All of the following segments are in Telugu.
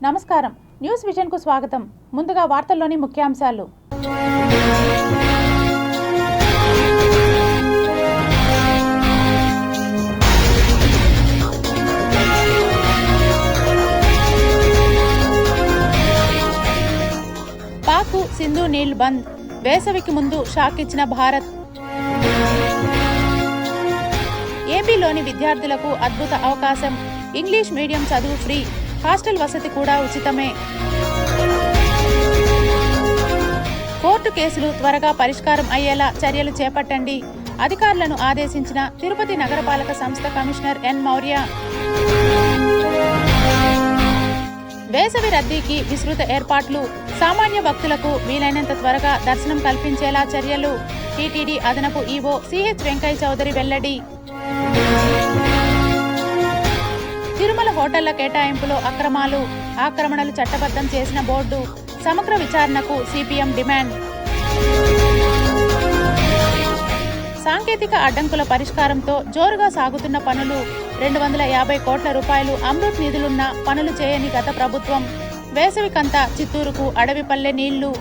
నమస్కారం, న్యూస్ విజన్ కు స్వాగతం. ముందుగా వార్తల్లోని ముఖ్యాంశాలు. పాక్ సింధు నీళ్లు బంద్, వేసవికి ముందు షాక్ ఇచ్చిన భారత్. ఏపీలోని విద్యార్థులకు అద్భుత అవకాశం, ఇంగ్లీష్ మీడియం చదువు ఫ్రీ, హాస్టల్ వసతి కూడా ఉచితమే. కోర్టు కేసులు త్వరగా పరిష్కారం అయ్యేలా చర్యలు చేపట్టండి, అధికారులను ఆదేశించిన తిరుపతి నగరపాలక సంస్థ కమిషనర్ ఎన్ మౌర్య. వేసవి రద్దీకి విస్తృత ఏర్పాట్లు, సామాన్య భక్తులకు వీలైనంత త్వరగా దర్శనం కల్పించేలా చర్యలు, టీటీడీ అదనపు ఈవో సిహెచ్ వెంకయ్య చౌదరి వెల్లడి. తిరుమల హోటళ్ల కేటాయింపులో అక్రమాలు, ఆక్రమణలు చట్టబద్ధం చేసిన బోర్డు, సమగ్ర విచారణకు సిపిఎం డిమాండ్. సాంకేతిక అడ్డంకుల పరిష్కారంతో జోరుగా సాగుతున్న పనులు, 250 కోట్ల రూపాయలు అమృత్ నిధులున్న పనులు చేయని గత ప్రభుత్వం. వేసవికంతా చిత్తూరుకు అడవిపల్లె నీళ్లు.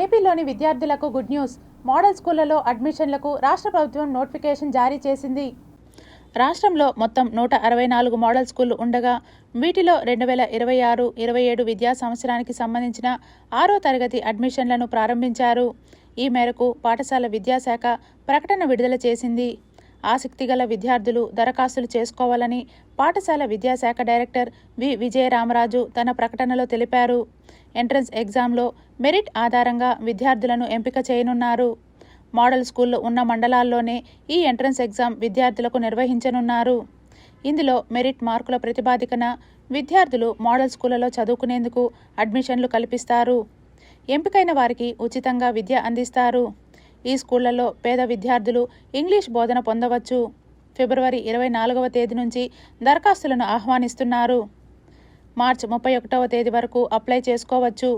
ఏపీలోని విద్యార్థులకు గుడ్ న్యూస్, మోడల్ స్కూళ్లలో అడ్మిషన్లకు రాష్ట్ర ప్రభుత్వం నోటిఫికేషన్ జారీ చేసింది. రాష్ట్రంలో మొత్తం 164 మోడల్ స్కూళ్లు ఉండగా వీటిలో 2026-27 విద్యా సంవత్సరానికి సంబంధించిన 6వ తరగతి అడ్మిషన్లను ప్రారంభించారు. ఈ మేరకు పాఠశాల విద్యాశాఖ ప్రకటన విడుదల చేసింది. ఆసక్తిగల విద్యార్థులు దరఖాస్తులు చేసుకోవాలని పాఠశాల విద్యాశాఖ డైరెక్టర్ వి విజయరామరాజు తన ప్రకటనలో తెలిపారు. ఎంట్రన్స్ ఎగ్జామ్లో మెరిట్ ఆధారంగా విద్యార్థులను ఎంపిక చేయనున్నారు. మోడల్ స్కూళ్లు ఉన్న మండలాల్లోనే ఈ ఎంట్రన్స్ ఎగ్జామ్ విద్యార్థులకు నిర్వహించనున్నారు. ఇందులో మెరిట్ మార్కుల ప్రతిపాదికన విద్యార్థులు మోడల్ స్కూళ్లలో చదువుకునేందుకు అడ్మిషన్లు కల్పిస్తారు. ఎంపికైన వారికి ఉచితంగా విద్య అందిస్తారు. ఈ స్కూళ్లలో పేద విద్యార్థులు ఇంగ్లీష్ బోధన పొందవచ్చు. ఫిబ్రవరి 24వ తేదీ నుంచి దరఖాస్తులను ఆహ్వానిస్తున్నారు. మార్చి 31వ తేదీ వరకు అప్లై చేసుకోవచ్చు.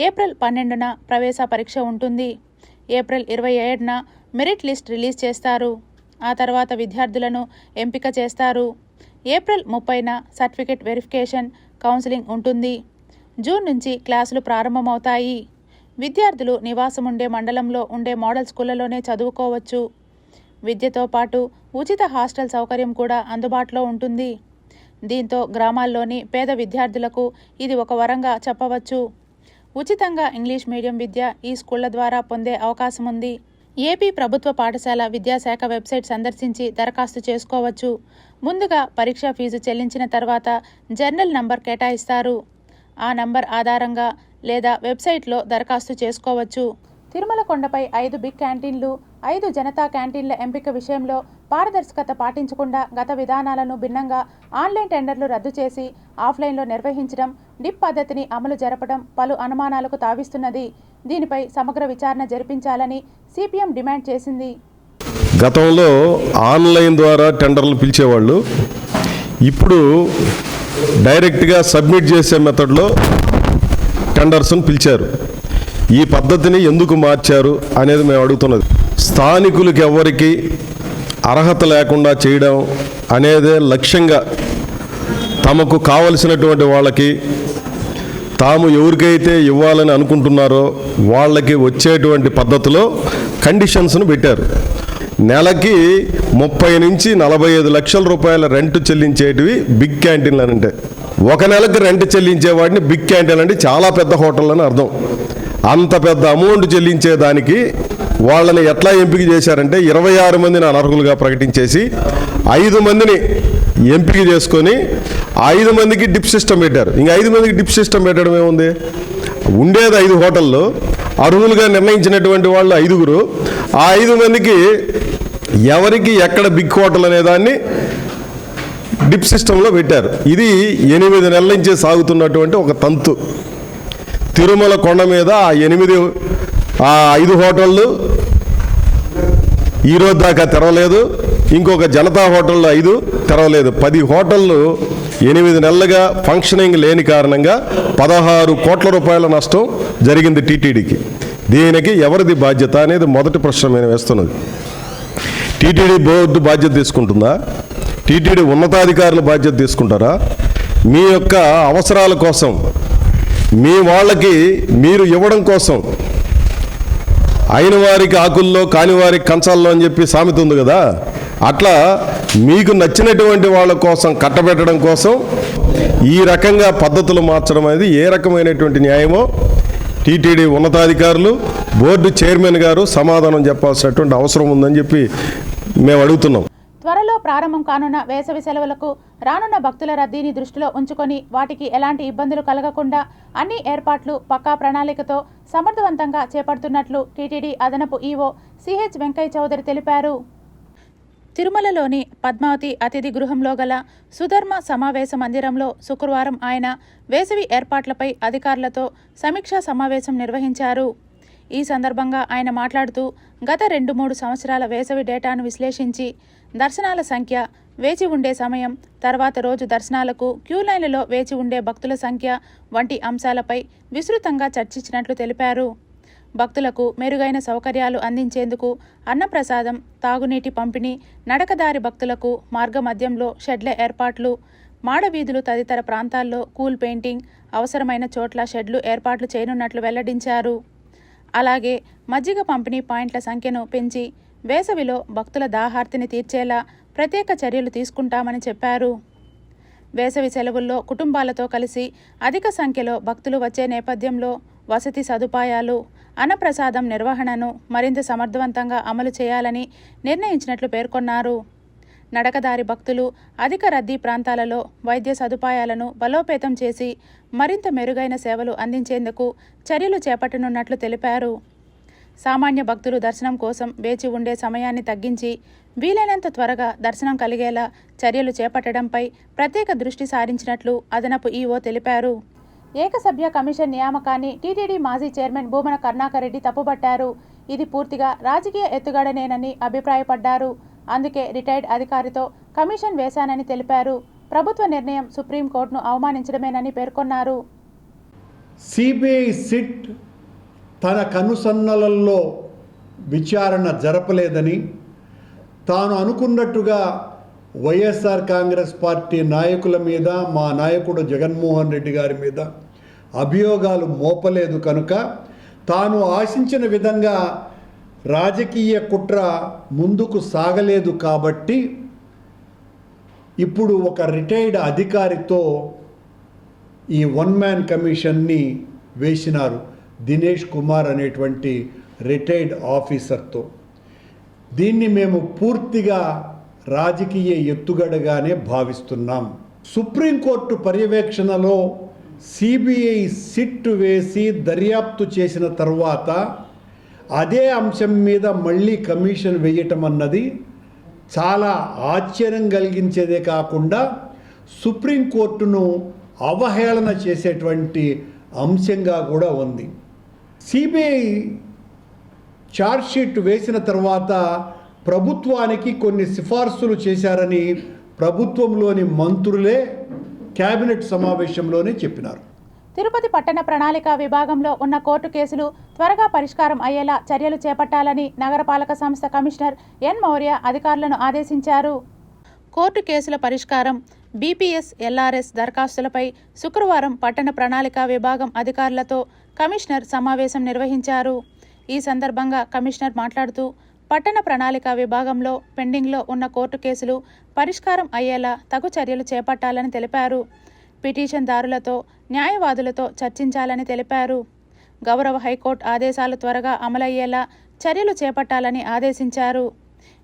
ఏప్రిల్ 12న ప్రవేశ పరీక్ష ఉంటుంది. ఏప్రిల్ 27న మెరిట్ లిస్ట్ రిలీజ్ చేస్తారు. ఆ తర్వాత విద్యార్థులను ఎంపిక చేస్తారు. ఏప్రిల్ 30న సర్టిఫికెట్ వెరిఫికేషన్, కౌన్సిలింగ్ ఉంటుంది. జూన్ నుంచి క్లాసులు ప్రారంభమవుతాయి. విద్యార్థులు నివాసముండే మండలంలో ఉండే మోడల్ స్కూళ్లలోనే చదువుకోవచ్చు. విద్యతో పాటు ఉచిత హాస్టల్ సౌకర్యం కూడా అందుబాటులో ఉంటుంది. దీంతో గ్రామాల్లోని పేద విద్యార్థులకు ఇది ఒక వరంగా చెప్పవచ్చు. ఉచితంగా ఇంగ్లీష్ మీడియం విద్య ఈ స్కూళ్ల ద్వారా పొందే అవకాశం ఉంది. ఏపీ ప్రభుత్వ పాఠశాల విద్యాశాఖ వెబ్సైట్ సందర్శించి దరఖాస్తు చేసుకోవచ్చు. ముందుగా పరీక్షా ఫీజు చెల్లించిన తర్వాత జర్నల్ నంబర్ కేటాయిస్తారు. ఆ నంబర్ ఆధారంగా లేదా వెబ్సైట్లో దరఖాస్తు చేసుకోవచ్చు. తిరుమల కొండపై 5 బిగ్ క్యాంటీన్లు, 5 జనతా క్యాంటీన్ల ఎంపిక విషయంలో పారదర్శకత పాటించకుండా గత విధానాలను భిన్నంగా ఆన్లైన్ టెండర్లు రద్దు చేసి ఆఫ్లైన్లో నిర్వహించడం, డిప్ పద్ధతిని అమలు జరపడం పలు అనుమానాలకు తావిస్తున్నది. దీనిపై సమగ్ర విచారణ జరిపించాలని సిపిఎం డిమాండ్ చేసింది. గతంలో ఆన్లైన్ ద్వారా టెండర్లు పిలిచేవాళ్ళు, ఇప్పుడు డైరెక్ట్గా సబ్మిట్ చేసే మెథడ్లో టెండర్స్ను పిలిచారు. ఈ పద్ధతిని ఎందుకు మార్చారు అనేది మేము అడుగుతున్నది. స్థానికులకు ఎవరికి అర్హత లేకుండా చేయడం అనేదే లక్ష్యంగా తమకు కావలసినటువంటి వాళ్ళకి తాము ఎవరికైతే ఇవ్వాలని అనుకుంటున్నారో వాళ్ళకి వచ్చేటువంటి పద్ధతిలో కండిషన్స్ను పెట్టారు. నెలకి 30 నుంచి 45 లక్షల రూపాయల రెంట్ చెల్లించేటివి బిగ్ క్యాంటీన్లు అని అంటే, ఒక నెలకు రెంట్ చెల్లించేవాడిని బిగ్ క్యాంటీన్ అంటే చాలా పెద్ద హోటల్ అని అర్థం. అంత పెద్ద అమౌంట్ చెల్లించేదానికి వాళ్ళని ఎట్లా ఎంపిక చేశారంటే 26 మందిని అనర్హులుగా ప్రకటించేసి 5 మందిని ఎంపిక చేసుకొని 5 మందికి డిప్ సిస్టమ్ పెట్టారు. ఇంకా 5 మందికి డిప్ సిస్టమ్ పెట్టడం ఏముంది? ఉండేది 5 హోటళ్ళు, అర్హులుగా నిర్ణయించినటువంటి వాళ్ళు 5గురు. ఆ 5 మందికి ఎవరికి ఎక్కడ బిగ్ హోటల్ అనేదాన్ని డిప్ సిస్టంలో పెట్టారు. ఇది 8 నెలల నుంచి సాగుతున్నటువంటి ఒక తంతు. తిరుమల కొండ మీద ఆ 5 హోటళ్ళు ఈరోజు దాకా తెరవలేదు. ఇంకొక జనతా హోటళ్ళు 5 తెరవలేదు. 10 హోటళ్ళు 8 నెలలుగా ఫంక్షనింగ్ లేని కారణంగా 16 కోట్ల రూపాయల నష్టం జరిగింది టీటీడీకి. దీనికి ఎవరిది బాధ్యత అనేది మొదటి ప్రశ్న నేను వేస్తున్నది. టీటీడీ బోర్డు బాధ్యత తీసుకుంటుందా? టీటీడీ ఉన్నతాధికారులు బాధ్యత తీసుకుంటారా? మీ యొక్క అవసరాల కోసం, మీ వాళ్ళకి మీరు ఇవ్వడం కోసం, అయిన వారికి ఆకుల్లో కాని వారికి కంచాల్లో అని చెప్పి సామెత ఉంది కదా, అట్లా మీకు నచ్చినటువంటి వాళ్ళ కోసం కట్టబెట్టడం కోసం ఈ రకంగా పద్ధతులు మార్చడం అనేది ఏ రకమైనటువంటి న్యాయమో టీటీడీ ఉన్నతాధికారులు, బోర్డు చైర్మన్ గారు సమాధానం చెప్పాల్సినటువంటి అవసరం ఉందని చెప్పి మేము అడుగుతున్నాం. త్వరలో ప్రారంభం కానున్న వేసవి సెలవులకు రానున్న భక్తుల రద్దీని దృష్టిలో ఉంచుకొని వాటికి ఎలాంటి ఇబ్బందులు కలగకుండా అన్ని ఏర్పాట్లు పక్కా ప్రణాళికతో సమర్థవంతంగా చేపడుతున్నట్లు టీటీడీ అదనపు ఈవో సిహెచ్ వెంకయ్య చౌదరి తెలిపారు. తిరుమలలోని పద్మావతి అతిథి గృహంలో గల సుధర్మ సమావేశ మందిరంలో శుక్రవారం ఆయన వేసవి ఏర్పాట్లపై అధికారులతో సమీక్షా సమావేశం నిర్వహించారు. ఈ సందర్భంగా ఆయన మాట్లాడుతూ గత 2-3 సంవత్సరాల వేసవి డేటాను విశ్లేషించి దర్శనాల సంఖ్య, వేచి ఉండే సమయం, తర్వాత రోజు దర్శనాలకు క్యూ లైన్లలో వేచి ఉండే భక్తుల సంఖ్య వంటి అంశాలపై విస్తృతంగా చర్చించినట్లు తెలిపారు. భక్తులకు మెరుగైన సౌకర్యాలు అందించేందుకు అన్నప్రసాదం, తాగునీటి పంపిణీ, నడకదారి భక్తులకు మార్గమధ్యంలో షెడ్ల ఏర్పాట్లు, మాడవీధులు తదితర ప్రాంతాల్లో కూల్ పెయింటింగ్, అవసరమైన చోట్ల షెడ్లు ఏర్పాట్లు చేయనున్నట్లు వెల్లడించారు. అలాగే మజ్జిగ పంపిణీ పాయింట్ల సంఖ్యను పెంచి వేసవిలో భక్తుల దాహార్తిని తీర్చేలా ప్రత్యేక చర్యలు తీసుకుంటామని చెప్పారు. వేసవి సెలవుల్లో కుటుంబాలతో కలిసి అధిక సంఖ్యలో భక్తులు వచ్చే నేపథ్యంలో వసతి సదుపాయాలు, అన్నప్రసాదం నిర్వహణను మరింత సమర్థవంతంగా అమలు చేయాలని నిర్ణయించినట్లు పేర్కొన్నారు. నడకదారి భక్తులు అధిక రద్దీ ప్రాంతాలలో వైద్య సదుపాయాలను బలోపేతం చేసి మరింత మెరుగైన సేవలు అందించేందుకు చర్యలు చేపట్టనున్నట్లు తెలిపారు. సామాన్య భక్తులు దర్శనం కోసం వేచి ఉండే సమయాన్ని తగ్గించి వీలైనంత త్వరగా దర్శనం కలిగేలా చర్యలు చేపట్టడంపై ప్రత్యేక దృష్టి సారించినట్లు అదనపు ఈవో తెలిపారు. ఏకసభ్య కమిషన్ నియామకాన్ని టీటీడీ మాజీ చైర్మన్ భూమన కరుణాకర్ రెడ్డి తప్పుపట్టారు. ఇది పూర్తిగా రాజకీయ ఎత్తుగడనేనని అభిప్రాయపడ్డారు. అందుకే రిటైర్డ్ అధికారితో కమిషన్ వేశానని తెలిపారు. ప్రభుత్వ నిర్ణయం సుప్రీంకోర్టును అవమానించడమేనని పేర్కొన్నారు. సిబిఐ సిట్ తన కనుసన్నలలో విచారణ జరపలేదని, తాను అనుకున్నట్టుగా వైఎస్ఆర్ కాంగ్రెస్ పార్టీ నాయకుల మీద, మా నాయకుడు జగన్మోహన్ రెడ్డి గారి మీద అభియోగాలు మోపలేదు కనుక తాను ఆశించిన విధంగా రాజకీయ కుట్ర ముందుకు సాగలేదు కాబట్టి ఇప్పుడు ఒక రిటైర్డ్ అధికారితో ఈ వన్ మ్యాన్ కమిషన్ని వేసినారు. దినేష్ కుమార్ అనేటువంటి రిటైర్డ్ ఆఫీసర్తో. దీన్ని మేము పూర్తిగా రాజకీయ ఎత్తుగడగానే భావిస్తున్నాం. సుప్రీంకోర్టు పర్యవేక్షణలో సిబిఐ సిట్ వేసి దర్యాప్తు చేసిన తర్వాత అదే అంశం మీద మళ్ళీ కమిషన్ వేయటం అన్నది చాలా ఆశ్చర్యం కలిగించేదే కాకుండా సుప్రీంకోర్టును అవహేళన చేసేటువంటి అంశంగా కూడా ఉంది. సిబిఐ ఛార్జ్షీట్ వేసిన తర్వాత ప్రభుత్వానికి కొన్ని సిఫార్సులు చేశారని ప్రభుత్వంలోని మంత్రులే కేబినెట్ సమావేశంలోనే చెప్పినారు. తిరుపతి పట్టణ ప్రణాళిక విభాగంలో ఉన్న కోర్టు కేసులు త్వరగా పరిష్కారం అయ్యేలా చర్యలు చేపట్టాలని నగరపాలక సంస్థ కమిషనర్ ఎన్ మౌర్య అధికారులను ఆదేశించారు. కోర్టు కేసుల పరిష్కారం, బీపీఎస్, ఎల్ఆర్ఎస్ దరఖాస్తులపై శుక్రవారం పట్టణ ప్రణాళిక విభాగం అధికారులతో కమిషనర్ సమావేశం నిర్వహించారు. ఈ సందర్భంగా కమిషనర్ మాట్లాడుతూ పట్టణ ప్రణాళిక విభాగంలో పెండింగ్లో ఉన్న కోర్టు కేసులు పరిష్కారం అయ్యేలా తగు చర్యలు చేపట్టాలని తెలిపారు. పిటిషన్దారులతో, న్యాయవాదులతో చర్చించాలని తెలిపారు. గౌరవ హైకోర్టు ఆదేశాలు త్వరగా అమలయ్యేలా చర్యలు చేపట్టాలని ఆదేశించారు.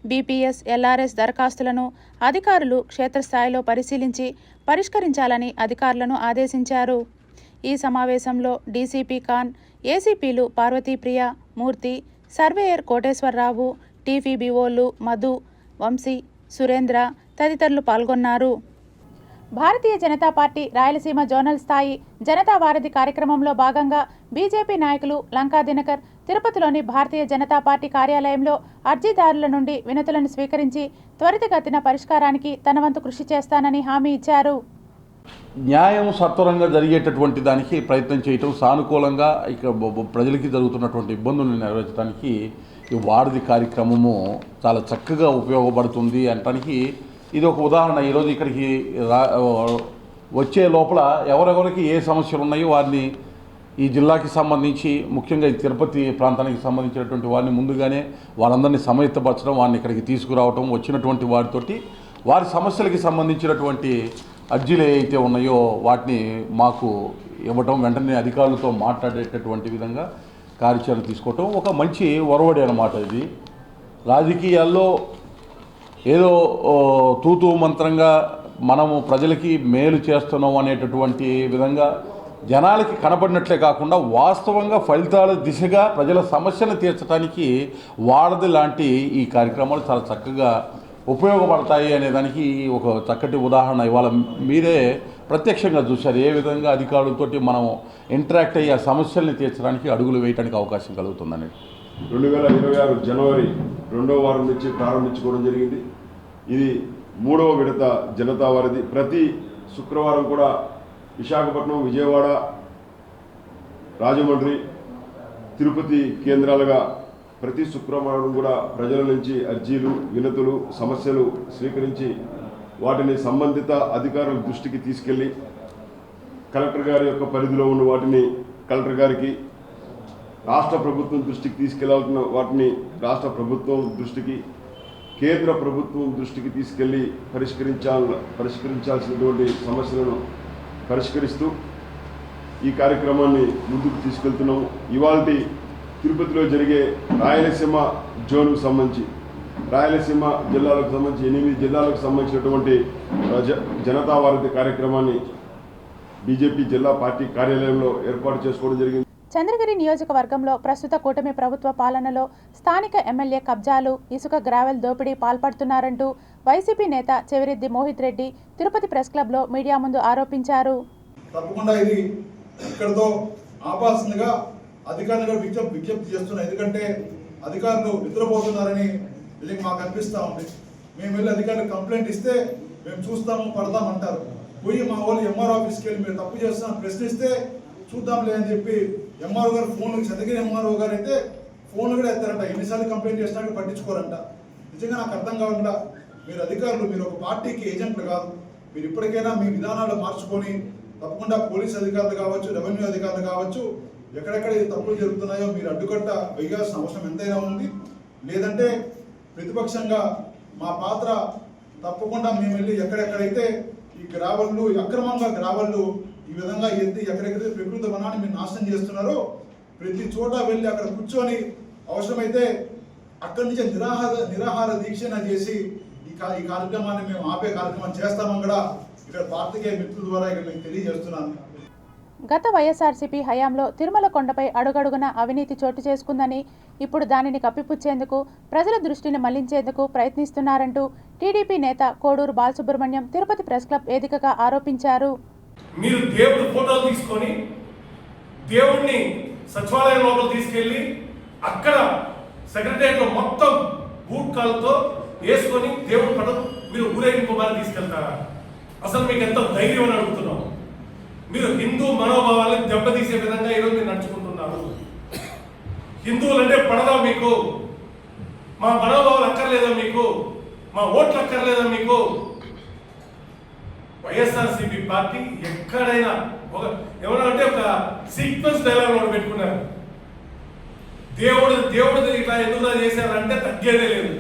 బీపీఎస్, ఎల్ఆర్ఎస్ దరఖాస్తులను అధికారులు క్షేత్రస్థాయిలో పరిశీలించి పరిష్కరించాలని అధికారులను ఆదేశించారు. ఈ సమావేశంలో డీసీపీ ఖాన్, ఏసీపీలు పార్వతీప్రియ, మూర్తి, సర్వేయర్ కోటేశ్వరరావు, టీపీబీఓలు మధు, వంశీ, సురేంద్ర తదితరులు పాల్గొన్నారు. భారతీయ జనతా పార్టీ రాయలసీమ జోనల్ స్థాయి జనతా వారధి కార్యక్రమంలో భాగంగా బీజేపీ నాయకులు లంకా దినకర్ తిరుపతిలోని భారతీయ జనతా పార్టీ కార్యాలయంలో అర్జీదారుల నుండి వినతులను స్వీకరించి త్వరితగతిన పరిష్కారానికి తన వంతు కృషి చేస్తానని హామీ ఇచ్చారు. న్యాయం సత్వరంగా జరిగేటటువంటి దానికి ప్రయత్నం చేయటం, సానుకూలంగా ఇక ప్రజలకి జరుగుతున్నటువంటి ఇబ్బందులను నెరవేర్చడానికి ఈ వారధి కార్యక్రమము చాలా చక్కగా ఉపయోగపడుతుంది అనటానికి ఇది ఒక ఉదాహరణ. ఈరోజు ఇక్కడికి వచ్చే లోపల ఎవరెవరికి ఏ సమస్యలు ఉన్నాయో వారిని ఈ జిల్లాకి సంబంధించి ముఖ్యంగా ఈ తిరుపతి ప్రాంతానికి సంబంధించినటువంటి వారిని ముందుగానే వాళ్ళందరినీ సమయత్తపరచడం, వారిని ఇక్కడికి తీసుకురావటం, వచ్చినటువంటి వారితోటి వారి సమస్యలకి సంబంధించినటువంటి అర్జీలు ఏవైతే ఉన్నాయో వాటిని మాకు ఇవ్వటం, వెంటనే అధికారులతో మాట్లాడేటటువంటి విధంగా కార్యాచరణ తీసుకోవటం ఒక మంచి ఒరవడి అన్నమాట. ఇది రాజకీయాల్లో ఏదో తూతూ మంత్రంగా మనము ప్రజలకి మేలు చేస్తున్నాం అనేటటువంటి విధంగా జనాలకి కనబడినట్లే కాకుండా వాస్తవంగా ఫలితాల దిశగా ప్రజల సమస్యను తీర్చడానికి వారధి లాంటి ఈ కార్యక్రమాలు చాలా చక్కగా ఉపయోగపడతాయి అనేదానికి ఒక చక్కటి ఉదాహరణ ఇవాళ మీరే ప్రత్యక్షంగా చూశారు. ఏ విధంగా అధికారులతోటి మనం ఇంటరాక్ట్ అయ్యి ఆ సమస్యల్ని తీర్చడానికి అడుగులు వేయడానికి అవకాశం కలుగుతుందని 2026 జనవరి 2వ వారం నుంచి ప్రారంభించుకోవడం జరిగింది. ఇది 3వ విడత జనతా వారధి. ప్రతి శుక్రవారం కూడా విశాఖపట్నం, విజయవాడ, రాజమండ్రి, తిరుపతి కేంద్రాలుగా ప్రతి శుక్రవారం కూడా ప్రజల నుంచి అర్జీలు, వినతులు, సమస్యలు స్వీకరించి వాటిని సంబంధిత అధికారుల దృష్టికి తీసుకెళ్ళి కలెక్టర్ గారి యొక్క పరిధిలో ఉన్న వాటిని కలెక్టర్ గారికి, రాష్ట్ర ప్రభుత్వం దృష్టికి తీసుకెళ్లాల్సిన వాటిని రాష్ట్ర ప్రభుత్వం దృష్టికి, కేంద్ర ప్రభుత్వం దృష్టికి తీసుకెళ్లి పరిష్కరించాల్సినటువంటి సమస్యలను పరిష్కరిస్తూ ఈ కార్యక్రమాన్ని ముందుకు తీసుకెళ్తున్నాము. ఇవాళ తిరుపతిలో జరిగే రాయలసీమ జోన్కు సంబంధించి, రాయలసీమ జిల్లాలకు సంబంధించి 8 జిల్లాలకు సంబంధించినటువంటి జనతా వారధి కార్యక్రమాన్ని బీజేపీ జిల్లా పార్టీ కార్యాలయంలో ఏర్పాటు చేసుకోవడం జరిగింది. చంద్రగిరి నియోజకవర్గంలో ప్రస్తుత కూటమి ప్రభుత్వ పాలనలో స్థానిక ఎమ్మెల్యే కబ్జాలు, ఇసుక గ్రావెల్ దోపిడీ పాల్పడుతున్నారంటూ వైసీపీ నేత చెవిరెడ్డి మోహిత్ రెడ్డి తిరుపతి ప్రెస్ క్లబ్లో మీడియా ముందు ఆరోపించారు. తప్పకుండా ఇది ఇక్కడతో ఆపాల్సిందిగా అధికారులుగా విజ్ఞప్తి చేస్తున్నాం. ఎందుకంటే అధికారులు నిద్రపోతున్నారని నిజంగా మాకు అనిపిస్తూ ఉంది. మేము వెళ్ళి అధికారులకు కంప్లైంట్ ఇస్తే మేము చూస్తాము, పడతామంటారు. పోయి మా వాళ్ళు ఎంఆర్ ఆఫీస్కి వెళ్ళి మీరు తప్పు చేస్తున్నాం ప్రశ్నిస్తే చూద్దాంలే అని చెప్పి ఎంఆర్ఓ గారు ఫోన్, చంద్రగిరి ఎంఆర్ఓ గారు అయితే ఫోన్ కూడా ఎత్తారంట. ఎన్నిసార్లు కంప్లైంట్ చేసినా పట్టించుకోరంట. నిజంగా నాకు అర్థం కావాలంట. మీరు అధికారులు, మీరు ఒక పార్టీకి ఏజెంట్లు కాదు. మీరు ఇప్పటికైనా మీ విధానాలు మార్చుకొని తప్పకుండా పోలీస్ అధికారులు కావచ్చు, రెవెన్యూ అధికారులు కావచ్చు, ఎక్కడెక్కడ తప్పులు జరుగుతున్నాయో మీరు అడ్డుకట్ట వేయాల్సిన అవసరం ఎంతైనా ఉంది. లేదంటే ప్రతిపక్షంగా మా పాత్ర తప్పకుండా మేము వెళ్ళి ఎక్కడెక్కడైతే ఈ గ్రావళ్ళు, అక్రమంగా గ్రావళ్ళు ఈ విధంగా ఎత్తి ఎక్కడెక్కడైతే ప్రకృతి వనాన్ని మీరు నాశనం చేస్తున్నారో ప్రతి చోట వెళ్ళి అక్కడ కూర్చొని అవసరమైతే అక్కడి నుంచి నిరాహార దీక్షణ చేసి ఈ కార్యక్రమాన్ని మేము ఆపే కార్యక్రమం చేస్తామని కూడా ఇక్కడ పార్టీకే మిత్రుల ద్వారా ఇక్కడ మీకు తెలియజేస్తున్నాను. గత వైఎస్ఆర్సీపీ హయాంలో తిరుమల కొండపై అడుగడుగున అవినీతి చోటు చేసుకుందని, ఇప్పుడు దానిని కప్పిపుచ్చేందుకు, ప్రజల దృష్టిని మళ్లించేందుకు ప్రయత్నిస్తున్నారంటూ టీడీపీ నేత కోడూరు బాలసుబ్రహ్మణ్యం తిరుపతి ప్రెస్ క్లబ్ వేదికగా ఆరోపించారు. మీరు దేవుడి ఫోటోలు తీసుకొని దేవుడిని సచివాలయం లోపల తీసుకెళ్లి అక్కడ సెక్రటరియట్లో మొత్తం బూట్ కాల్తో వేసుకొని దేవుడి పటం మీరు ఊరేగింపు మరి తీసుకెళ్తారా? అసలు మీకు ఎంత ధైర్యం అని అడుగుతున్నాం. మీరు హిందూ మనోభావాలను దెబ్బతీసే విధంగా ఈరోజు మీరు నడుచుకుంటున్నారు. హిందువులంటే పడదా మీకు? మా మనోభావాలు అక్కర్లేదా మీకు? మా ఓట్లు అక్కర్లేదా మీకు? వైఎస్ఆర్సీపీ పార్టీ ఎక్కడైనా ఏమన్నా ఒక సీక్వెన్స్ డైలాగ్ పెట్టుకున్నారు. దేవుడు ఇట్లా ఎందుకు చేశారంటే తగ్గేదే లేదు.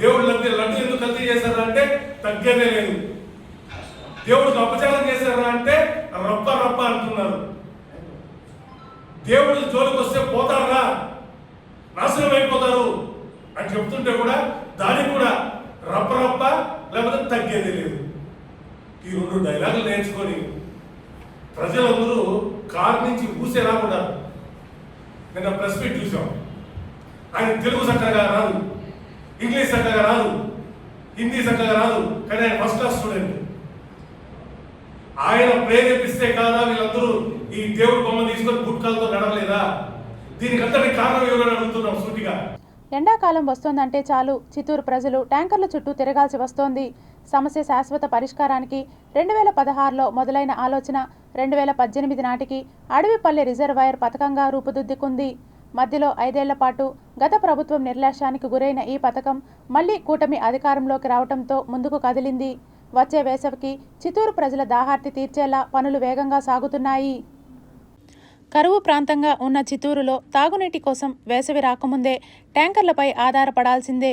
దేవుడు లడ్డు ఎందుకు కల్తీ చేశారంటే తగ్గేదే లేదు. దేవుడికి అపచారం చేశారా అంటే రప్ప అంటున్నారు. దేవుడు జోలికి వస్తే పోతారా, నాశనం అయిపోతారు అని చెప్తుంటే కూడా దానికి కూడా రప్ప లేకపోతే తగ్గేదే లేదు. ఈ 2 డైలాగులు నేర్చుకొని ప్రజలందరూ కారు నుంచి ఊసేలా ఉన్నారు. నిన్న ప్రెస్ మీట్ చూసాం. ఆయన తెలుగు చక్కగా రాదు, ఇంగ్లీష్ చక్కగా రాదు, హిందీ చక్కగా రాదు, కానీ ఆయన ఫస్ట్ క్లాస్ స్టూడెంట్. ఆయన ప్రేరేపిస్తే కాదా వీళ్ళందరూ ఈ దేవుడి బొమ్మ తీసుకొని గుట్కాలతో నడవలేదా? దీనికి అంతటి కారణం ఎవరైనా అడుగుతున్నాం సూటిగా. ఎండాకాలం వస్తోందంటే చాలు చిత్తూరు ప్రజలు ట్యాంకర్ల చుట్టూ తిరగాల్సి వస్తోంది. సమస్య శాశ్వత పరిష్కారానికి 2016లో మొదలైన ఆలోచన 2018 నాటికి అడవిపల్లె రిజర్వాయర్ పథకంగా రూపుదిద్దుకుంది. మధ్యలో 5 ఏళ్ల పాటు గత ప్రభుత్వం నిర్లక్ష్యానికి గురైన ఈ పథకం మళ్లీ కూటమి అధికారంలోకి రావడంతో ముందుకు కదిలింది. వచ్చే వేసవికి చిత్తూరు ప్రజల దాహార్తి తీర్చేలా పనులు వేగంగా సాగుతున్నాయి. కరువు ప్రాంతంగా ఉన్న చిత్తూరులో తాగునీటి కోసం వేసవి రాకముందే ట్యాంకర్లపై ఆధారపడాల్సిందే.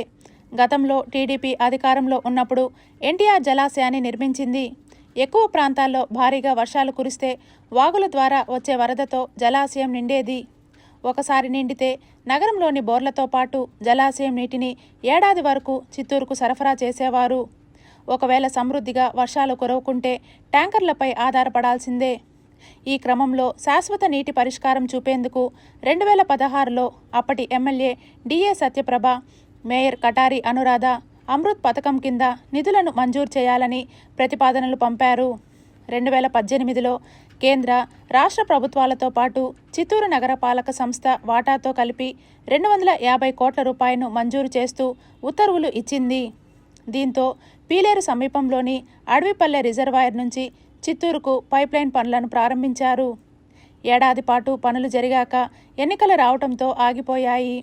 గతంలో టీడీపీ అధికారంలో ఉన్నప్పుడు ఎన్టీఆర్ జలాశయాన్ని నిర్మించింది. ఎక్కువ ప్రాంతాల్లో భారీగా వర్షాలు కురిస్తే వాగుల ద్వారా వచ్చే వరదతో జలాశయం నిండేది. ఒకసారి నిండితే నగరంలోని బోర్లతో పాటు జలాశయం నీటిని ఏడాది వరకు చిత్తూరుకు సరఫరా చేసేవారు. ఒకవేళ సమృద్ధిగా వర్షాలు కురవకుంటే ట్యాంకర్లపై ఆధారపడాల్సిందే. ఈ క్రమంలో శాశ్వత నీటి పరిష్కారం చూపేందుకు 2016లో అప్పటి MLA DA Satyaprabha, mayor Katari Anuradha Amrut పథకం కింద నిధులను మంజూరు చేయాలని ప్రతిపాదనలు పంపారు. 2018లో కేంద్ర, రాష్ట్ర ప్రభుత్వాలతో పాటు చిత్తూరు నగరపాలక సంస్థ వాటాతో కలిపి 250 కోట్ల రూపాయలను మంజూరు చేస్తూ ఉత్తర్వులు ఇచ్చింది. దీంతో పీలేరు సమీపంలోని అడవిపల్లె రిజర్వాయర్ నుంచి చిత్తూరుకు పైప్లైన్ పనులను ప్రారంభించారు. ఏడాది పాటు పనులు జరిగాక ఎన్నికలు రావడంతో ఆగిపోయాయి.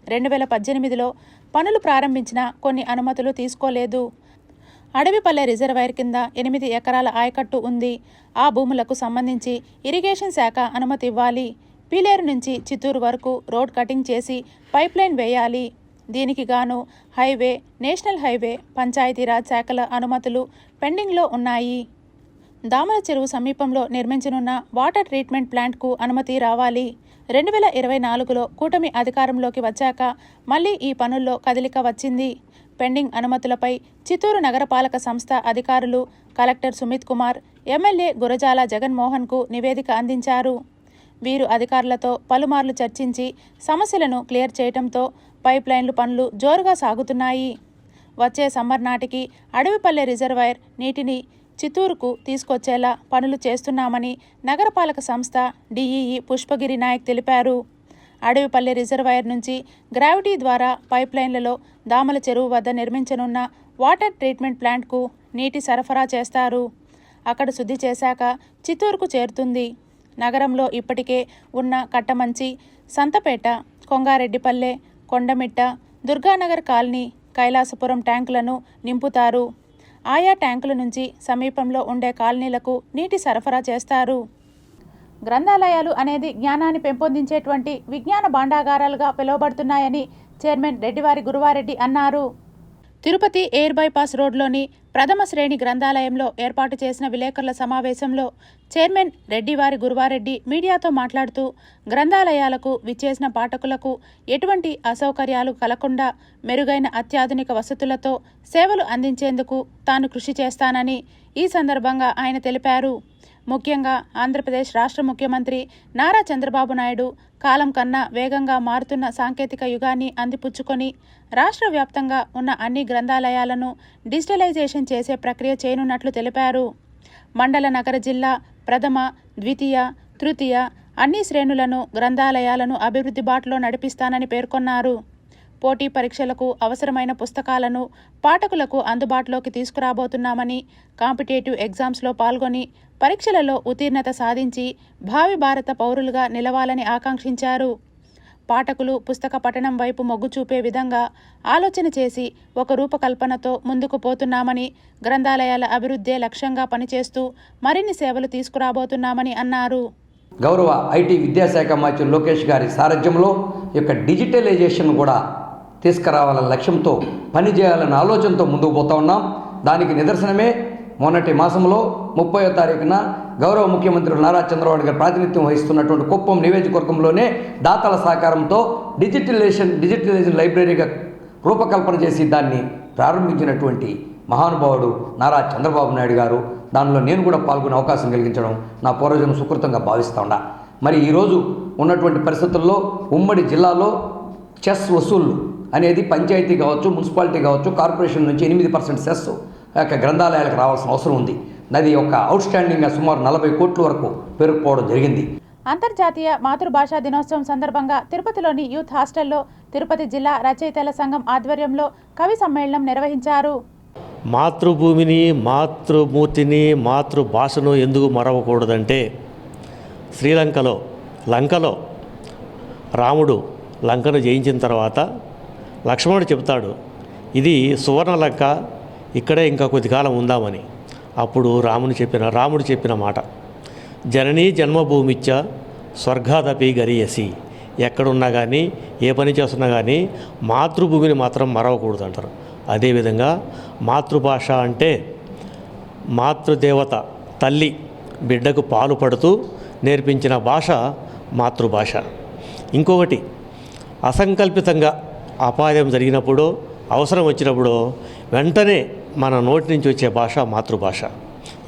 2018లో పనులు ప్రారంభించిన కొన్ని అనుమతులు తీసుకోలేదు. అడవిపల్లె రిజర్వాయర్ కింద 8 ఎకరాల ఆయకట్టు ఉంది. ఆ భూములకు సంబంధించి ఇరిగేషన్ శాఖ అనుమతి ఇవ్వాలి. పీలేరు నుంచి చిత్తూరు వరకు రోడ్ కటింగ్ చేసి పైప్లైన్ వేయాలి. దీనికి గాను హైవే, నేషనల్ హైవే, పంచాయతీరాజ్ శాఖల అనుమతులు పెండింగ్లో ఉన్నాయి. దామల చెరువు సమీపంలో నిర్మించనున్న వాటర్ ట్రీట్మెంట్ ప్లాంట్కు అనుమతి రావాలి. 2024లో కూటమి అధికారంలోకి వచ్చాక మళ్లీ ఈ పనుల్లో కదలిక వచ్చింది. పెండింగ్ అనుమతులపై చిత్తూరు నగరపాలక సంస్థ అధికారులు కలెక్టర్ సుమిత్ కుమార్, ఎమ్మెల్యే గురజాల జగన్మోహన్కు నివేదిక అందించారు. వీరు అధికారులతో పలుమార్లు చర్చించి సమస్యలను క్లియర్ చేయడంతో పైప్లైన్లు పనులు జోరుగా సాగుతున్నాయి. వచ్చే సమ్మర్ నాటికి అడవిపల్లె రిజర్వాయర్ నీటిని చిత్తూరుకు తీసుకొచ్చేలా పనులు చేస్తున్నామని నగరపాలక సంస్థ డిఈఈ పుష్పగిరి నాయక్ తెలిపారు. అడవిపల్లె రిజర్వాయర్ నుంచి గ్రావిటీ ద్వారా పైప్లైన్లలో దామల చెరువు వద్ద నిర్మించనున్న వాటర్ ట్రీట్మెంట్ ప్లాంట్కు నీటి సరఫరా చేస్తారు. అక్కడ శుద్ధి చేశాక చిత్తూరుకు చేరుతుంది. నగరంలో ఇప్పటికే ఉన్న కట్టమంచి, సంతపేట, కొంగారెడ్డిపల్లె, కొండమిట్ట, దుర్గానగర్ కాలనీ, కైలాసపురం ట్యాంకులను నింపుతారు. ఆయా ట్యాంకుల నుంచి సమీపంలో ఉండే కాలనీలకు నీటి సరఫరా చేస్తారు. గ్రంథాలయాలు అనేది జ్ఞానాన్ని పెంపొందించేటువంటి విజ్ఞాన భాండాగారాలుగా పిలువబడుతున్నాయని చైర్మన్ రెడ్డివారి గురువారెడ్డి అన్నారు. తిరుపతి ఎయిర్ బైపాస్ రోడ్లోని ప్రథమ శ్రేణి గ్రంథాలయంలో ఏర్పాటు చేసిన విలేకరుల సమావేశంలో చైర్మన్ రెడ్డివారి గురువారెడ్డి మీడియాతో మాట్లాడుతూ గ్రంథాలయాలకు విచ్చేసిన పాఠకులకు ఎటువంటి అసౌకర్యాలు కలగకుండా మెరుగైన అత్యాధునిక వసతులతో సేవలు అందించేందుకు తాను కృషి చేస్తానని ఈ సందర్భంగా ఆయన తెలిపారు. ముఖ్యంగా ఆంధ్రప్రదేశ్ రాష్ట్ర ముఖ్యమంత్రి నారా చంద్రబాబు నాయుడు కాలం కన్నా వేగంగా మారుతున్న సాంకేతిక యుగాన్ని అందిపుచ్చుకొని రాష్ట్ర వ్యాప్తంగా ఉన్న అన్ని గ్రంథాలయాలను డిజిటలైజేషన్ చేసే ప్రక్రియ చేయనున్నట్లు తెలిపారు. మండల నగర జిల్లా ప్రథమ, ద్వితీయ, తృతీయ అన్ని శ్రేణులను గ్రంథాలయాలను అభివృద్ధి బాటలో నడిపిస్తానని పేర్కొన్నారు. పోటీ పరీక్షలకు అవసరమైన పుస్తకాలను పాఠకులకు అందుబాటులోకి తీసుకురాబోతున్నామని, కాంపిటేటివ్ ఎగ్జామ్స్లో పాల్గొని పరీక్షలలో ఉత్తీర్ణత సాధించి భావి భారత పౌరులుగా నిలవాలని ఆకాంక్షించారు. పాఠకులు పుస్తక పఠనం వైపు మొగ్గు చూపే విధంగా ఆలోచన చేసి ఒక రూపకల్పనతో ముందుకు పోతున్నామని, గ్రంథాలయాల అభివృద్ధే లక్ష్యంగా పనిచేస్తూ మరిన్ని సేవలు తీసుకురాబోతున్నామని అన్నారు. గౌరవ ఐటీ విద్యాశాఖ మంత్రి లోకేష్ గారి సారథ్యంలో ఈ యొక్క డిజిటలైజేషన్ కూడా తీసుకురావాలనే లక్ష్యంతో పనిచేయాలన్న ఆలోచనతో ముందుకు పోతా ఉన్నాం. దానికి నిదర్శనమే మొన్నటి మాసంలో 30వ తారీఖున గౌరవ ముఖ్యమంత్రి నారా చంద్రబాబు గారు ప్రాతినిధ్యం వహిస్తున్నటువంటి కుప్పం నియోజకవర్గంలోనే దాతల సహకారంతో డిజిటలైజేషన్ లైబ్రరీగా రూపకల్పన చేసి దాన్ని ప్రారంభించినటువంటి మహానుభావుడు నారా చంద్రబాబు నాయుడు గారు. దానిలో నేను కూడా పాల్గొనే అవకాశం కలిగించడం నా పూర్వజన్మ సుకృతంగా భావిస్తూ ఉన్నా. మరి ఈరోజు ఉన్నటువంటి పరిస్థితుల్లో ఉమ్మడి జిల్లాలో చెస్ వసూళ్లు అనేది పంచాయతీ కావచ్చు, మున్సిపాలిటీ కావచ్చు, కార్పొరేషన్ నుంచి 8% సెస్ యొక్క గ్రంథాలయాలకు రావాల్సిన అవసరం ఉంది. అది ఒక అవుట్స్టాండింగ్గా సుమారు 40 కోట్ల వరకు పెరుగుపోవడం జరిగింది. అంతర్జాతీయ మాతృభాషా దినోత్సవం సందర్భంగా తిరుపతిలోని యూత్ హాస్టల్లో తిరుపతి జిల్లా రచయితల సంఘం ఆధ్వర్యంలో కవి సమ్మేళనం నిర్వహించారు. మాతృభూమిని, మాతృమూర్తిని, మాతృభాషను ఎందుకు మరవకూడదంటే శ్రీలంకలో, లంకలో రాముడు లంకను జయించిన తర్వాత లక్ష్మణుడు చెప్తాడు, ఇది సువర్ణ లంక, ఇక్కడే ఇంకా కొద్ది కాలం ఉందామని. అప్పుడు రాముడు చెప్పిన మాట, జననీ జన్మభూమిచ్చ స్వర్గాదపి గరియసి. ఎక్కడున్నా కానీ ఏ పని చేస్తున్నా కానీ మాతృభూమిని మాత్రం మరవకూడదు అంటారు. అదేవిధంగా మాతృభాష అంటే మాతృదేవత తల్లి బిడ్డకు పాలు పడుతూ నేర్పించిన భాష మాతృభాష. ఇంకొకటి, అసంకల్పితంగా అపాయం జరిగినప్పుడు, అవసరం వచ్చినప్పుడు వెంటనే మన నోటి నుంచి వచ్చే భాష మాతృభాష.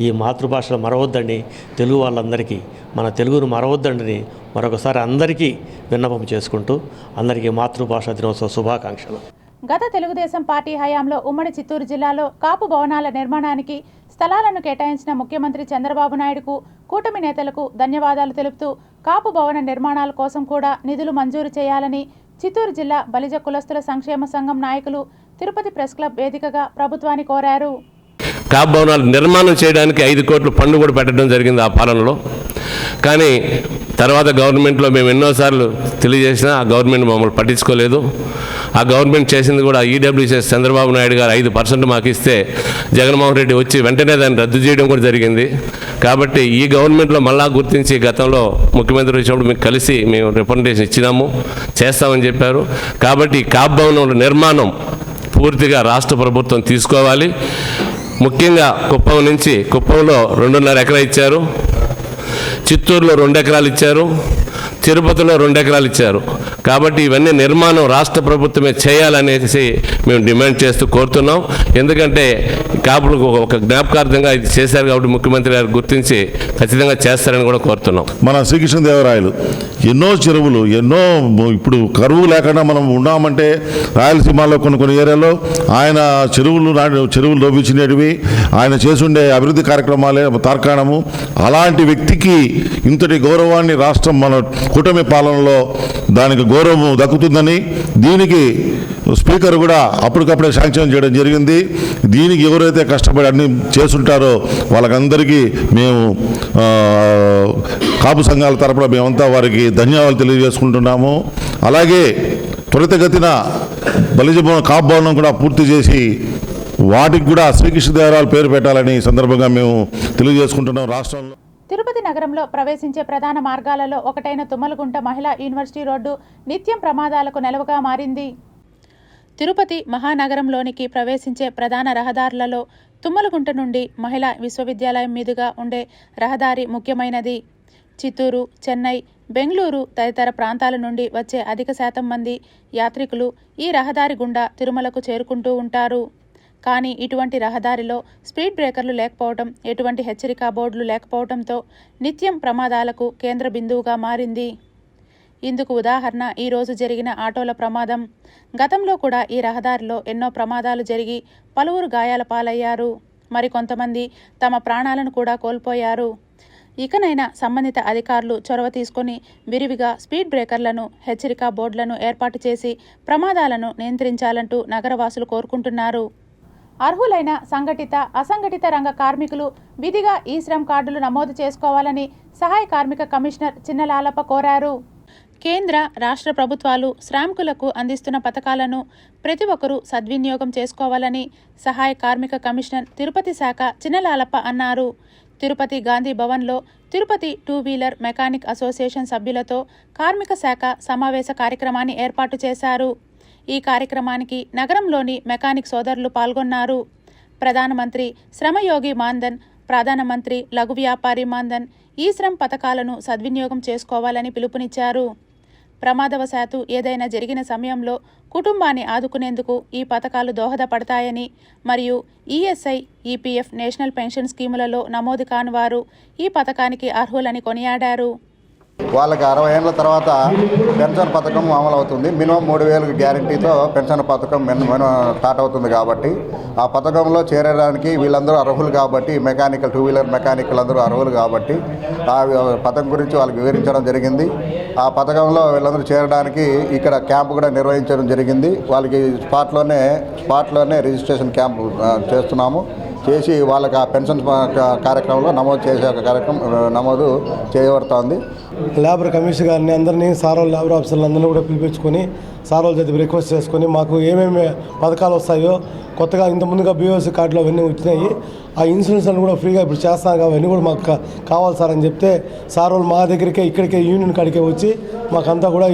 ఈ మాతృభాషను మరవద్దండి, తెలుగు వాళ్ళందరికీ మన తెలుగును మరవద్దండి మరొకసారి అందరికీ విన్నపం చేసుకుంటూ అందరికీ మాతృభాష దినోత్సవ శుభాకాంక్షలు. గత తెలుగుదేశం పార్టీ హయాంలో ఉమ్మడి చిత్తూరు జిల్లాలో కాపు భవనాల నిర్మాణానికి స్థలాలను కేటాయించిన ముఖ్యమంత్రి చంద్రబాబు నాయుడుకు, కూటమి నేతలకు ధన్యవాదాలు తెలుపుతూ కాపు భవన నిర్మాణాల కోసం కూడా నిధులు మంజూరు చేయాలని చిత్తూరు జిల్లా బలిజ కులస్తుల సంక్షేమ సంఘం నాయకులు తిరుపతి ప్రెస్ క్లబ్ వేదికగా ప్రభుత్వాన్ని కోరారు. కాపు భవనాలు నిర్మాణం చేయడానికి 5 కోట్ల ఫండ్ కూడా పెట్టడం జరిగింది ఆ పాలనలో. కానీ తర్వాత గవర్నమెంట్లో మేము ఎన్నోసార్లు తెలియజేసినా ఆ గవర్నమెంట్ మమ్మల్ని పట్టించుకోలేదు. ఆ గవర్నమెంట్ చేసింది కూడా ఈడబ్ల్యూసీఎస్ చంద్రబాబు నాయుడు గారు 5% మాకు ఇస్తే జగన్మోహన్ రెడ్డి వచ్చి వెంటనే దాన్ని రద్దు చేయడం కూడా జరిగింది. కాబట్టి ఈ గవర్నమెంట్లో మళ్ళా గుర్తించి గతంలో ముఖ్యమంత్రి వచ్చినప్పుడు మీకు కలిసి మేము రిప్రజెంటేషన్ ఇచ్చినాము, చేస్తామని చెప్పారు. కాబట్టి కాపు భవనంలో నిర్మాణం పూర్తిగా రాష్ట్ర ప్రభుత్వం తీసుకోవాలి. ముఖ్యంగా కుప్పంలో 2.5 ఎకరా ఇచ్చారు, చిత్తూరులో 2 ఎకరాలు ఇచ్చారు, తిరుపతిలో 2 ఎకరాలు ఇచ్చారు. కాబట్టి ఇవన్నీ నిర్మాణం రాష్ట్ర ప్రభుత్వమే చేయాలనేసి మేము డిమాండ్ చేస్తూ కోరుతున్నాం. ఎందుకంటే కాపులకు ఒక జ్ఞాపకార్థంగా ఇది చేశారు కాబట్టి ముఖ్యమంత్రి గారు గుర్తించి ఖచ్చితంగా చేస్తారని కూడా కోరుతున్నాం. మన శ్రీకృష్ణదేవరాయలు ఎన్నో చెరువులు, ఇప్పుడు కరువు లేకుండా మనం ఉన్నామంటే రాయలసీమలో కొన్ని ఏరియాలో ఆయన చెరువులు లోపించినవి, ఆయన చేసుండే అభివృద్ధి కార్యక్రమాలే తార్కాణము. అలాంటి వ్యక్తికి ఇంతటి గౌరవాన్ని రాష్ట్రం మన కూటమి పాలనలో దానికి గౌరవం దక్కుతుందని దీనికి స్పీకర్ కూడా అప్పటికప్పుడే శాంక్షన్ చేయడం జరిగింది. దీనికి ఎవరైతే కష్టపడి అన్ని చేస్తుంటారో వాళ్ళకందరికీ మేము కాపు సంఘాల తరపున మేమంతా వారికి ధన్యవాదాలు తెలియజేసుకుంటున్నాము. అలాగే త్వరితగతిన బలిజ కాపు భవనం కూడా పూర్తి చేసి వాటికి కూడా శ్రీకృష్ణదేవరాయల పేరు పెట్టాలని సందర్భంగా మేము తెలియజేసుకుంటున్నాం. రాష్ట్రంలో తిరుపతి నగరంలో ప్రవేశించే ప్రధాన మార్గాలలో ఒకటైన తుమ్మలగుంట మహిళా యూనివర్సిటీ రోడ్డు నిత్యం ప్రమాదాలకు నెలవుగా మారింది. తిరుపతి మహానగరంలోనికి ప్రవేశించే ప్రధాన రహదారులలో తుమ్మలగుంట నుండి మహిళా విశ్వవిద్యాలయం మీదుగా ఉండే రహదారి ముఖ్యమైనది. చిత్తూరు, చెన్నై, బెంగళూరు తదితర ప్రాంతాల నుండి వచ్చే అధిక శాతం మంది యాత్రికులు ఈ రహదారి గుండా తిరుమలకు చేరుకుంటూ ఉంటారు. కానీ ఇటువంటి రహదారిలో స్పీడ్ బ్రేకర్లు లేకపోవడం, ఎటువంటి హెచ్చరికా బోర్డులు లేకపోవడంతో నిత్యం ప్రమాదాలకు కేంద్ర బిందువుగా మారింది. ఇందుకు ఉదాహరణ ఈరోజు జరిగిన ఆటోల ప్రమాదం. గతంలో కూడా ఈ రహదారిలో ఎన్నో ప్రమాదాలు జరిగి పలువురు గాయాల పాలయ్యారు. మరికొంతమంది తమ ప్రాణాలను కూడా కోల్పోయారు. ఇకనైనా సంబంధిత అధికారులు చొరవ తీసుకొని విరివిగా స్పీడ్ బ్రేకర్లను, హెచ్చరికా బోర్డులను ఏర్పాటు చేసి ప్రమాదాలను నియంత్రించాలంటూ నగరవాసులు కోరుకుంటున్నారు. అర్హులైన సంఘటిత, అసంఘటిత రంగ కార్మికులు విధిగా ఈ శ్రమ్ కార్డులు నమోదు చేసుకోవాలని సహాయ కార్మిక కమిషనర్ చిన్నలాలప్ప కోరారు. కేంద్ర, రాష్ట్ర ప్రభుత్వాలు శ్రామికులకు అందిస్తున్న పథకాలను ప్రతి ఒక్కరూ సద్వినియోగం చేసుకోవాలని సహాయ కార్మిక కమిషనర్ తిరుపతి శాఖ చిన్నలాలప్ప అన్నారు. తిరుపతి గాంధీ భవన్లో తిరుపతి 2 వీలర్ మెకానిక్ అసోసియేషన్ సభ్యులతో కార్మిక శాఖ సమావేశ కార్యక్రమాన్ని ఏర్పాటు చేశారు. ఈ కార్యక్రమానికి నగరంలోని మెకానిక్ సోదరులు పాల్గొన్నారు. ప్రధానమంత్రి శ్రమయోగి మాన్ధన్, ప్రధానమంత్రి లఘు వ్యాపారి మాన్ధన్ ఈ శ్రమ్ పథకాలను సద్వినియోగం చేసుకోవాలని పిలుపునిచ్చారు. ప్రమాదవశాత్తు ఏదైనా జరిగిన సమయంలో కుటుంబాన్ని ఆదుకునేందుకు ఈ పథకాలు దోహదపడతాయని, మరియు ఈఎస్ఐ, ఈపీఎఫ్ నేషనల్ పెన్షన్ స్కీములలో నమోదు కానివారు ఈ పథకానికి అర్హులని కొనియాడారు. వాళ్ళకి 60 ఏళ్ళ తర్వాత పెన్షన్ పథకం అమలు అవుతుంది. మినిమం 3,000 గ్యారంటీతో పెన్షన్ పథకం స్టార్ట్ అవుతుంది. కాబట్టి ఆ పథకంలో చేరడానికి వీళ్ళందరూ అర్హులు కాబట్టి, 2 వీలర్ మెకానికల్ అందరూ అర్హులు కాబట్టి ఆ పథకం గురించి వాళ్ళకి వివరించడం జరిగింది. ఆ పథకంలో వీళ్ళందరూ చేరడానికి ఇక్కడ క్యాంపు కూడా నిర్వహించడం జరిగింది. వాళ్ళకి స్పాట్లోనే రిజిస్ట్రేషన్ క్యాంపు చేస్తున్నాము. చేసి వాళ్ళకి ఆ పెన్షన్ కార్యక్రమంలో నమోదు చేయబడుతోంది. లేబర్ కమిషన్ గారిని అందరినీ సారోలు లేబర్ ఆఫీసర్లు అందరినీ కూడా పిలిపించుకొని సారోలు చేతి రిక్వెస్ట్ చేసుకొని మాకు ఏమేమి పథకాలు వస్తాయో కొత్తగా ఇంత ముందుగా బీఓసీ కార్డులు అవన్నీ వచ్చినాయి, ఆ ఇన్సూరెన్స్ అని కూడా ఫ్రీగా ఇప్పుడు చేస్తాను కాబట్టి అవన్నీ కూడా మాకు కావాలి సార్ అని చెప్తే సారోలు మా దగ్గరికే ఇక్కడికే యూనియన్ కాడికే వచ్చి మాకంతా కూడా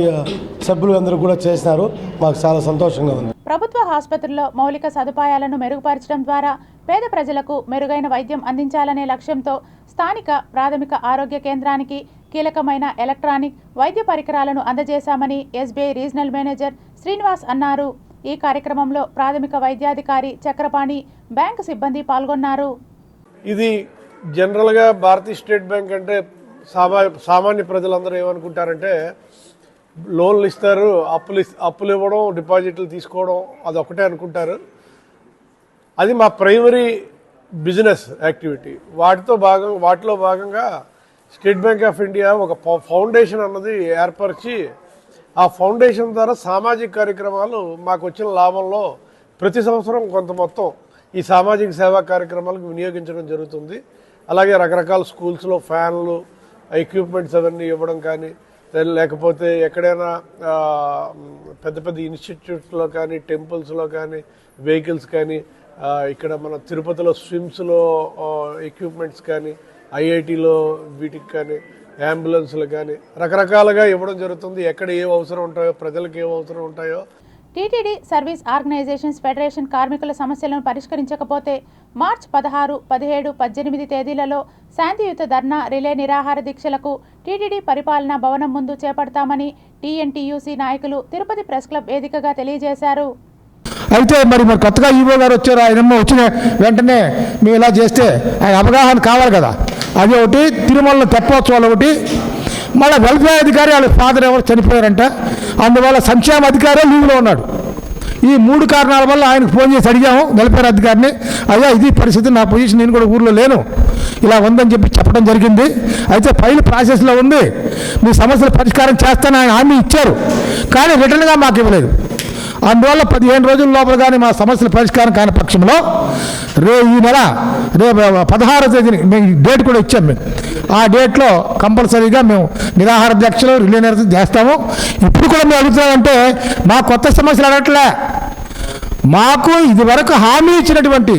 సభ్యులు అందరూ కూడా చేసినారు. మాకు చాలా సంతోషంగా ఉంది. ప్రభుత్వ ఆసుపత్రుల్లో మౌలిక సదుపాయాలను మెరుగుపరచడం ద్వారా పేద ప్రజలకు మెరుగైన వైద్యం అందించాలనే లక్ష్యంతో స్థానిక ప్రాథమిక ఆరోగ్య కేంద్రానికి కీలకమైన ఎలక్ట్రానిక్ వైద్య పరికరాలను అందజేశామని ఎస్బీఐ రీజనల్ మేనేజర్ శ్రీనివాస్ అన్నారు. ఈ కార్యక్రమంలో ప్రాథమిక వైద్యాధికారి చక్రపాణి, బ్యాంకు సిబ్బంది పాల్గొన్నారు. ఇది జనరల్గా భారతీయ స్టేట్ బ్యాంక్ అంటే సామాన్య ప్రజలందరూ ఏమనుకుంటారంటే లోన్లు ఇస్తారు, అప్పులు ఇవ్వడం, డిపాజిట్లు తీసుకోవడం అదొకటే అనుకుంటారు. అది మా ప్రైమరీ బిజినెస్ యాక్టివిటీ. వాటిలో భాగంగా స్టేట్ బ్యాంక్ ఆఫ్ ఇండియా ఒక ఫౌండేషన్ అన్నది ఏర్పరిచి ఆ ఫౌండేషన్ ద్వారా సామాజిక కార్యక్రమాలు మాకు వచ్చిన లాభంలో ప్రతి సంవత్సరం కొంత మొత్తం ఈ సామాజిక సేవా కార్యక్రమాలకు వినియోగించడం జరుగుతుంది. అలాగే రకరకాల స్కూల్స్లో ఫ్యాన్లు, ఎక్విప్మెంట్స్ అవన్నీ ఇవ్వడం కానీ, లేకపోతే ఎక్కడైనా పెద్ద పెద్ద ఇన్స్టిట్యూట్స్లో కానీ, టెంపుల్స్లో కానీ, వెహికల్స్ కానీ, ఇక్కడ మన తిరుపతిలో స్విమ్స్లో ఎక్విప్మెంట్స్ కానీ, ఐఐటీలో వీటికి కానీ, అంబులెన్స్లు కానీ రకరకాలుగా ఇవ్వడం జరుగుతుంది. ఎక్కడ ఏ అవసరం ఉంటాయో, ప్రజలకు ఏ అవసరం ఉంటాయో. టీటీడీ సర్వీస్ ఆర్గనైజేషన్స్ ఫెడరేషన్ కార్మికుల సమస్యలను పరిష్కరించకపోతే మార్చి 16, 17, 18 తేదీలలో శాంతియుత ధర్నా, రిలే నిరాహార దీక్షలకు టీటీడీ పరిపాలనా భవనం ముందు చేపడతామని టీఎన్టీయూసీ నాయకులు తిరుపతి ప్రెస్ క్లబ్ వేదికగా తెలియజేశారు. అయితే మరి కొత్తగా ఈవో గారు వచ్చారు, ఆయనమ్మ వచ్చిన వెంటనే మేము ఇలా చేస్తే ఆయన అవగాహన కావాలి కదా. అది ఒకటి, తిరుమలలో తెప్పోత్సవాలు ఒకటి, మళ్ళీ వెల్ఫేర్ అధికారి వాళ్ళ ఫాదర్ ఎవరు చనిపోయారంట, అందువల్ల సంక్షేమ అధికారే లీవ్లో ఉన్నాడు. ఈ 3 కారణాల వల్ల ఆయనకు ఫోన్ చేసి అడిగాము వెల్ఫేర్ అధికారిని, అయ్యా ఇది పరిస్థితి, నా పొజిషన్, నేను కూడా ఊర్లో లేను, ఇలా ఉందని చెప్పడం జరిగింది. అయితే ఫైల్ ప్రాసెస్లో ఉంది, మీ సమస్యలు పరిష్కారం చేస్తానని ఆయన హామీ ఇచ్చారు, కానీ రిటర్న్గా మాకు ఇవ్వలేదు. అందువల్ల 15 రోజుల లోపల కానీ మా సమస్యల పరిష్కారం కాని పక్షంలో ఈ నెల రేపు 16వ తేదీని మేము డేట్ కూడా ఇచ్చాం. మేము ఆ డేట్లో కంపల్సరీగా మేము నిరాహార దీక్షలు, రిలే నిరసన చేస్తాము. ఇప్పుడు కూడా మేము అడుగుతున్నామంటే మా కొత్త సమస్యలు అడగట్లే, మాకు ఇదివరకు హామీ ఇచ్చినటువంటి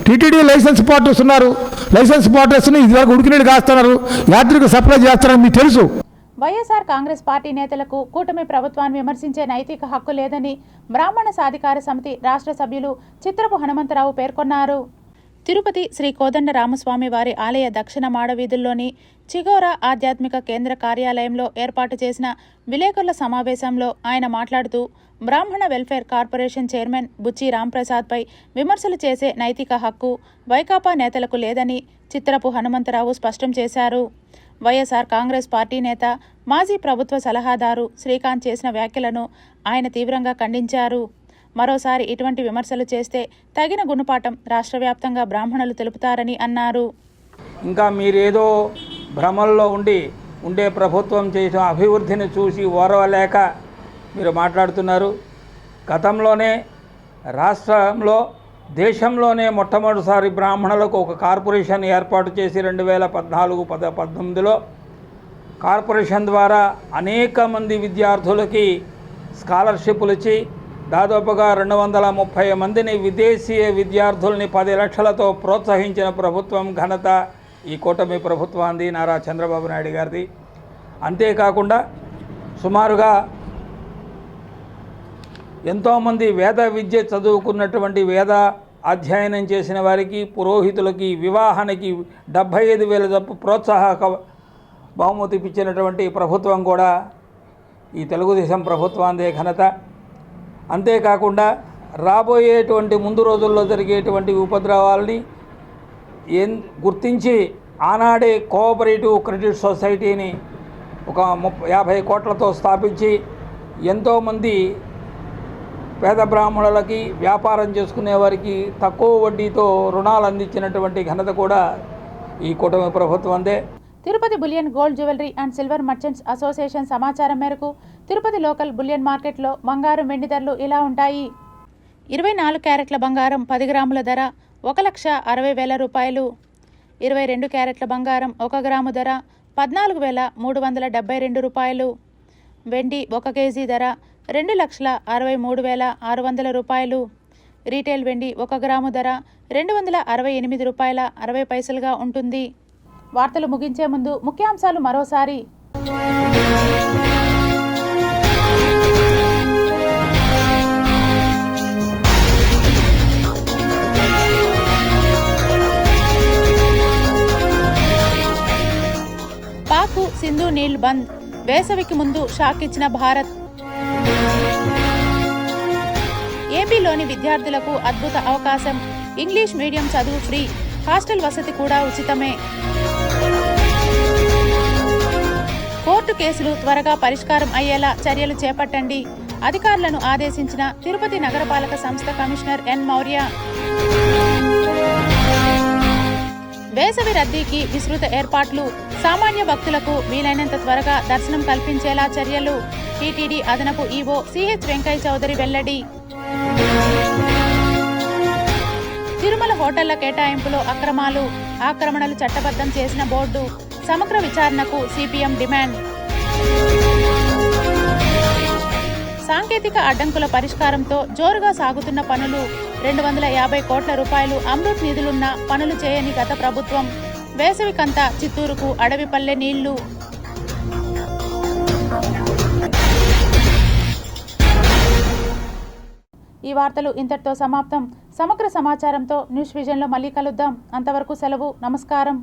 టీటీడీ లైసెన్స్ పోర్టర్స్ ఉన్నారు, లైసెన్స్ పోర్టర్స్ని ఇదివరకు ఉడికినీళ్ళు కాస్తున్నారు, యాత్రికులు సప్లై చేస్తారని మీకు తెలుసు. వైఎస్ఆర్ కాంగ్రెస్ పార్టీ నేతలకు కూటమి ప్రభుత్వాన్ని విమర్శించే నైతిక హక్కు లేదని బ్రాహ్మణ సాధికార సమితి రాష్ట్ర సభ్యులు చిత్రపు హనుమంతరావు పేర్కొన్నారు. తిరుపతి శ్రీ కోదండ రామస్వామి వారి ఆలయ దక్షిణ మాడ వీధుల్లోని చిగోరా ఆధ్యాత్మిక కేంద్ర కార్యాలయంలో ఏర్పాటు చేసిన విలేకరుల సమావేశంలో ఆయన మాట్లాడుతూ బ్రాహ్మణ వెల్ఫేర్ కార్పొరేషన్ చైర్మన్ బుచ్చి రాంప్రసాద్పై విమర్శలు చేసే నైతిక హక్కు వైకాపా నేతలకు లేదని చిత్రపు హనుమంతరావు స్పష్టం చేశారు. వైఎస్ఆర్ కాంగ్రెస్ పార్టీ నేత, మాజీ ప్రభుత్వ సలహాదారు శ్రీకాంత్ చేసిన వ్యాఖ్యలను ఆయన తీవ్రంగా ఖండించారు. మరోసారి ఇటువంటి విమర్శలు చేస్తే తగిన గుణపాఠం రాష్ట్ర వ్యాప్తంగా బ్రాహ్మణులు తెలుపుతారని అన్నారు. ఇంకా మీరేదో భ్రమల్లో ఉండే ప్రభుత్వం చేసిన అభివృద్ధిని చూసి ఓర్వలేక మీరు మాట్లాడుతున్నారు. గతంలోనే రాష్ట్రంలో, దేశంలోనే మొట్టమొదటిసారి బ్రాహ్మణులకు ఒక కార్పొరేషన్ ఏర్పాటు చేసి 2014-18లో కార్పొరేషన్ ద్వారా అనేక మంది విద్యార్థులకి స్కాలర్షిప్లు ఇచ్చి దాదాపుగా 230 మందిని విదేశీ విద్యార్థుల్ని 10 లక్షలతో ప్రోత్సహించిన ప్రభుత్వం ఘనత ఈ కూటమి ప్రభుత్వాన్ని, నారా చంద్రబాబు నాయుడు గారిది. అంతేకాకుండా సుమారుగా ఎంతోమంది వేద విద్య చదువుకున్నటువంటి, వేద అధ్యయనం చేసిన వారికి, పురోహితులకి వివాహానికి 75,000 చొప్పు ప్రోత్సాహక బహుమతి ఇచ్చినటువంటి ప్రభుత్వం కూడా ఈ తెలుగుదేశం ప్రభుత్వాందే ఘనత. అంతేకాకుండా రాబోయేటువంటి ముందు రోజుల్లో జరిగేటువంటి ఉపద్రవాల్ని గుర్తించి ఆనాడే కోఆపరేటివ్ క్రెడిట్ సొసైటీని ఒక 50 కోట్లతో స్థాపించి ఎంతోమంది పేద బ్రాహ్మణులకి, వ్యాపారం చేసుకునే వారికి తక్కువ వడ్డీతో రుణాలు అందించినటువంటి ఘనత కూడా ఈ కూటమి ప్రభుత్వందే. Tirupati bullion gold jewellery and silver merchants association సమాచారం మేరకు తిరుపతి లోకల్ బులియన్ మార్కెట్లో బంగారం, వెండి ధరలు ఇలా ఉంటాయి. 24 క్యారెట్ల బంగారం 10 గ్రాముల ధర 1,60,000 రూపాయలు. 22 క్యారెట్ల బంగారం 1 గ్రాము ధర 14,372 రూపాయలు. వెండి 1 కేజీ ధర 2,63,600 రూపాయలు. రీటైల్ వెండి 1 గ్రాము ధర 268 రూపాయల 60 పైసలుగా ఉంటుంది. వార్తలు ముగించే ముందు ముఖ్యాంశాలు మరోసారి. పాక్ సింధు నీళ్లు బంద్, వేసవికి ముందు షాక్ ఇచ్చిన భారత్. ఏపీలోని విద్యార్థులకు అద్భుత అవకాశం, ఇంగ్లీష్ మీడియం చదువు ఫ్రీ, హాస్టల్ వసతి కూడా ఉచితమే. కోర్టు కేసులు త్వరగా పరిష్కారం అయ్యేలా చర్యలు చేపట్టండి, అధికారులను ఆదేశించిన తిరుపతి నగరపాలక సంస్థ కమిషనర్ ఎన్ మౌర్య. వేసవి రద్దీకి విస్తృత ఏర్పాట్లు, సామాన్య భక్తులకు వీలైనంత త్వరగా దర్శనం కల్పించేలా చర్యలు. టీటీడీ అదనపు ఈవో సిహెచ్ వెంకయ్య చౌదరి వెల్లడి. తిరుమల హోటళ్ల కేటాయింపులో అక్రమాలు, ఆక్రమణలు చట్టబద్ధం చేసిన బోర్డు, సమగ్ర విచారణకు సిపిఎం డిమాండ్. సాంకేతిక అడ్డంకుల పరిష్కారంతో జోరుగా సాగుతున్న పనులు, 250 కోట్ల రూపాయలు అమృత్ నిధులున్న పనులు చేయని గత ప్రభుత్వం. వేసవికంతా చిత్తూరుకు అడవిపల్లె నీళ్లు. ఈ వార్తలు ఇంతటితో సమాప్తం. సమగ్ర సమాచారంతో న్యూస్ విజన్లో మళ్ళీ కలుద్దాం. అంతవరకు సెలవు. నమస్కారం.